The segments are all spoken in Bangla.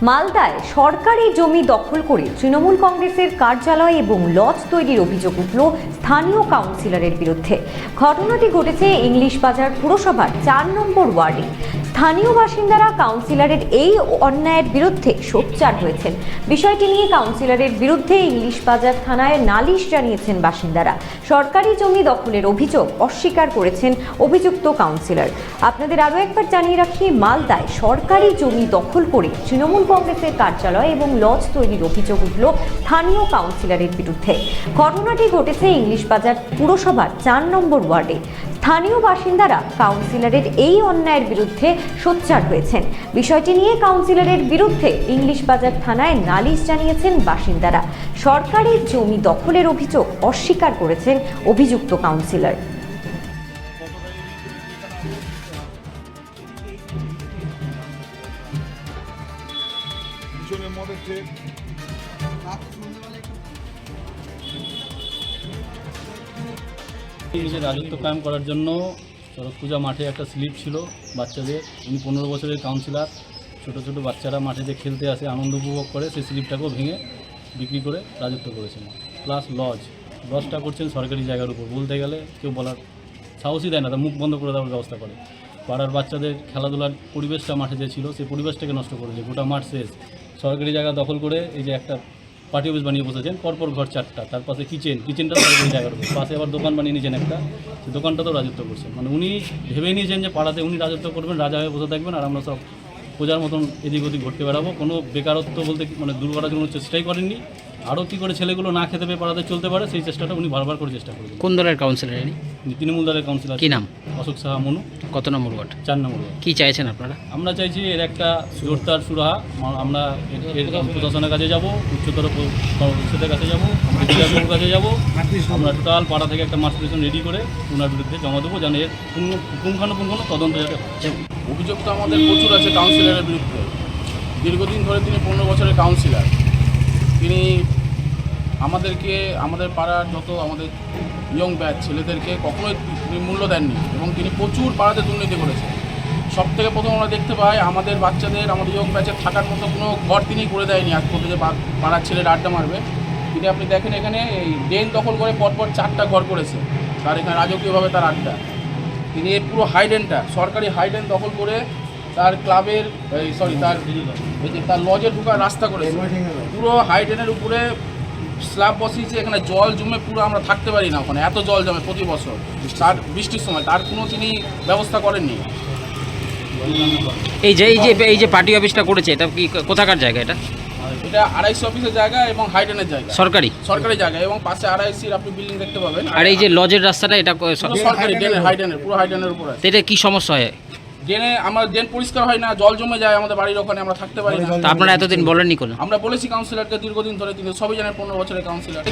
মালদায় সরকারি জমি দখল করে তৃণমূল কংগ্রেসের কার্যালয় এবং লজ তৈরির অভিযোগ উঠল স্থানীয় কাউন্সিলরের বিরুদ্ধে। ঘটনাটি ঘটেছে ইংলিশ বাজার পুরসভার ৪ নম্বর ওয়ার্ডে। স্থানীয় বাসিন্দারা কাউন্সিলরের এই অন্যায়ের বিরুদ্ধে সোচ্চার হয়েছেন। বিষয়টি নিয়ে কাউন্সিলরের বিরুদ্ধে ইংলিশ বাজার থানায় নালিশ জানিয়েছেন বাসিন্দারা। সরকারি জমি দখলের অভিযোগ অস্বীকার করেছেন অভিযুক্ত কাউন্সিলর। আপনাদের আরও একবার জানিয়ে রাখি, মালদায় সরকারি জমি দখল করে তৃণমূল কংগ্রেসের কার্যালয় এবং লজ তৈরির অভিযোগ উঠল স্থানীয় কাউন্সিলরের বিরুদ্ধে। ঘটনাটি ঘটেছে ইংলিশ বাজার পুরসভার ৪ নম্বর ওয়ার্ডে। স্থানীয় বাসিন্দারা কাউন্সিলরের এই অন্যায়ের বিরুদ্ধে সোচ্চার হয়েছেন। বিষয়টি নিয়ে কাউন্সিলরের বিরুদ্ধে ইংলিশ বাজার থানায় নালিশ জানিয়েছেন বাসিন্দারা। সরকারি জমি দখলের অভিযোগ অস্বীকার করেছেন অভিযুক্ত কাউন্সিলর। নিজের রাজত্ব কায়েম করার জন্য শরৎ পূজা মাঠে একটা স্লিপ ছিল বাচ্চাদের। উনি 15 বছরের কাউন্সিলর। ছোট ছোট বাচ্চারা মাঠে যে খেলতে আসে, আনন্দ উপভোগ করে, সেই স্লিপটাকেও ভেঙে বিক্রি করে রাজত্ব করেছেন। প্লাস লজটা করছেন সরকারি জায়গার উপর। বলতে গেলে কেউ বলার সাহসই দেয় না, তার মুখ বন্ধ করে দেওয়ার ব্যবস্থা করে। পাড়ার বাচ্চাদের খেলাধুলার পরিবেশটা মাঠে যে ছিল, সেই পরিবেশটাকে নষ্ট করেছে। গোটা মাঠ শেষ, সরকারি জায়গা দখল করে এই যে একটা পার্টি অফিস বানিয়ে বসেছেন, পরপর ঘর 4টা, তার পাশে কিচেনটা সরকারি জায়গার উপর, পাশে আবার দোকান বানিয়ে নিয়েছেন একটা, সেই দোকানটাতেও রাজত্ব করছেন। মানে উনি ভেবে নিয়েছেন যে পাড়াতে উনি রাজত্ব করবেন, রাজা হয়ে বসে থাকবেন, আর আমরা সব প্রজার মতন এদিক ওদিক ঘুরতে বেড়াবো। কোনো বেকারত্ব বলতে মানে দূর করার জন্য চেষ্টাই করেননি। আরও কী করে ছেলেগুলো না খেতে পেয়ে পাড়াতে চলতে পারে, সেই চেষ্টাটা উনি বারবার করে চেষ্টা করেছেন। কোন দলের কাউন্সিলর ইনি? তৃণমূল দলের কাউন্সিলর। কী নাম? অশোক সাহা মনু। কত নম্বর ওয়ার্ড? 4 নম্বর ওয়ার্ড। কী চাইছেন আপনারা? আমরা চাইছি এর একটা জোরদার সুরাহা। আমরা এর প্রশাসনের কাছে যাব, উচ্চতর পরিষদের কাছে যাব, আমরা জেলার কাছে যাব। আমরা টোটাল পাড়া থেকে একটা মাস পিটিশন রেডি করে ওনার বিরুদ্ধে জমা দেবো, যেন এর পুঙ্খানুপুঙ্খ তদন্ত যাতে হয়। অভিযোগ তো আমাদের প্রচুর আছে কাউন্সিলরের বিরুদ্ধে। দীর্ঘদিন ধরে তিনি 15 বছরের কাউন্সিলর। তিনি আমাদের পাড়ার যত আমাদের ইয়ং ব্যাচ ছেলেদেরকে কখনোই তিনি মূল্য দেননি, এবং তিনি প্রচুর পাড়াতে দুর্নীতি করেছেন। সব থেকে প্রথম আমরা দেখতে পাই আমাদের বাচ্চাদের, আমাদের ইয়ং ব্যাচের থাকার মতো কোনো ঘর তিনি করে দেয়নি আজ পর্যন্ত, যে পাড়ার ছেলেরা আড্ডা মারবে। তিনি আপনি দেখেন এখানে এই ড্রেন দখল করে পরপর 4টা ঘর করেছে, তার এখানে রাজকীয়ভাবে তার আড্ডা। তিনি এই পুরো হাইডেনটা, সরকারি হাইডেন দখল করে তার ক্লাবের তার লজে ঢোকার রাস্তা করেছে। পুরো হাইডেনের উপরে স্ল্যাব বসিয়েছে, এখানে জল জমে পুরো আমরা থাকতে পারি না, ওখানে এত জল জমে প্রতি বছর তার বৃষ্টির সময়, তার কোনো তিনি ব্যবস্থা করেননি। এই যে পার্টি অফিসটা করেছে, এটা কি কোথাকার জায়গা? এটা আড়াইসি অফিসের জায়গা এবং হাইডেনের জায়গা, সরকারি জায়গা, এবং পাশে আড়াইসির আপনি বিল্ডিং দেখতে পাবেন। আর এই যে লজের রাস্তাটা, এটা সরকারি হাইডেনের পুরো হাইডেনের উপর আছে। এটা কি সমস্যা হয়? ড্রেনে আমার ড্রেন পরিষ্কার হয় না, জল জমে যায় আমাদের বাড়ির ওখানে, আমরা থাকতে পারি না। তা আপনারা এতদিন বলেননি কোনো? আমরা বলেছি কাউন্সিলরকে দীর্ঘদিন ধরে, তিনি সবই জানেন 15 বছরের কাউন্সিলর।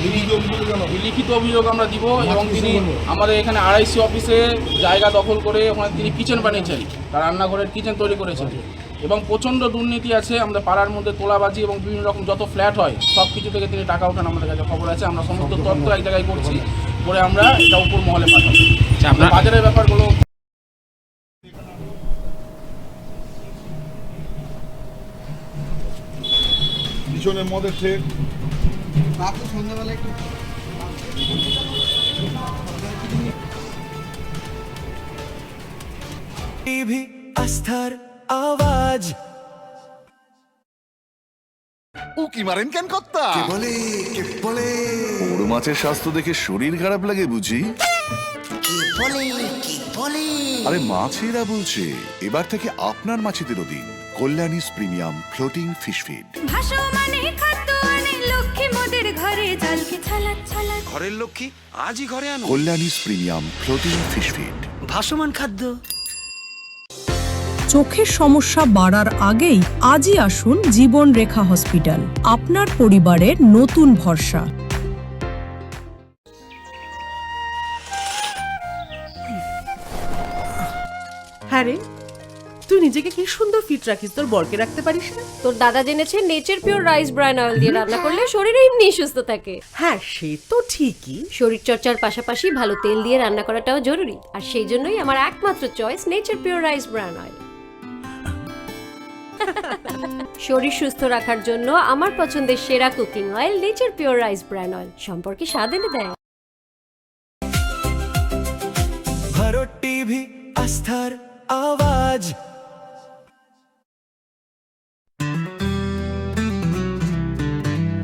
লিখিত অভিযোগ আমরা দিব, এবং তিনি আমাদের এখানে আড়াইসি অফিসে জায়গা দখল করে ওখানে তিনি কিচেন বানিয়েছেন, তার রান্নাঘরের কিচেন তৈরি করেছেন, এবং প্রচণ্ড দুর্নীতি আছে আমাদের পাড়ার মধ্যে। তোলাবাজি এবং বিভিন্ন রকম যত ফ্ল্যাট হয় সব কিছু থেকে তিনি টাকা ওঠান, আমাদের কাছে খবর আছে। আমরা সমস্ত তথ্য এক জায়গায় করছি, করে আমরা এটা উপর মহলে পাঠাবো। বাজারের ব্যাপারগুলো পিছনের মধ্যে ঠিক আস্থার আওয়াজ। উকি মারেন কেন কর্তা? কে বলে বড় মাছের স্বাস্থ্য দেখে শরীর খারাপ লাগে বুঝি? কে বলে আরে মাছেরা বলছে, এবার থেকে আপনার মাছেদেরও দিন কল্যাণীস প্রিমিয়াম ফ্লোটিং ফিশ ফিড। ঘরের লক্ষ্মী আজই ঘরে আনো কল্যাণীস প্রিমিয়াম ফ্লোটিং ফিশ ফিড। ভাসমান খাদ্য। চোখের সমস্যা বাড়ার আগেই আজই আসুন জীবন রেখা হসপিটাল, আপনার পরিবারের নতুন ভরসা। হ্যাঁ রে, তুই নিজেকে কি সুন্দর ফিট রাখিস, তোর বরকে রাখতে পারিস না? তোর দাদা জেনেছে nature pure rice bran oil দিয়ে রান্না করলে শরীর এমনি সুস্থ থাকে। হ্যাঁ সে তো ঠিকই, শরীর চর্চার পাশাপাশি ভালো তেল দিয়ে রান্না করাটাও জরুরি, আর সেই জন্যই আমার একমাত্র choice nature pure rice bran oil. শরীর সুস্থ রাখার জন্য আমার পছন্দের সেরা cooking oil nature pure rice bran oil সম্পর্কে স্বাদ এনে দেয়। भरो टीवी आस्थार आवाज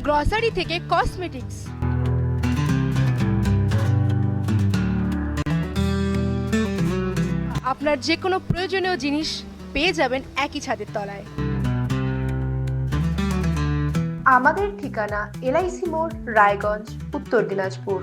গ্রসারি থেকে কসমেটিক্স, আপনার যে কোনো প্রয়োজনীয় জিনিস পেয়ে যাবেন একই ছাদের তলায়। আমাদের ঠিকানা এলআইসি মোড়, রায়গঞ্জ, উত্তর দিনাজপুর।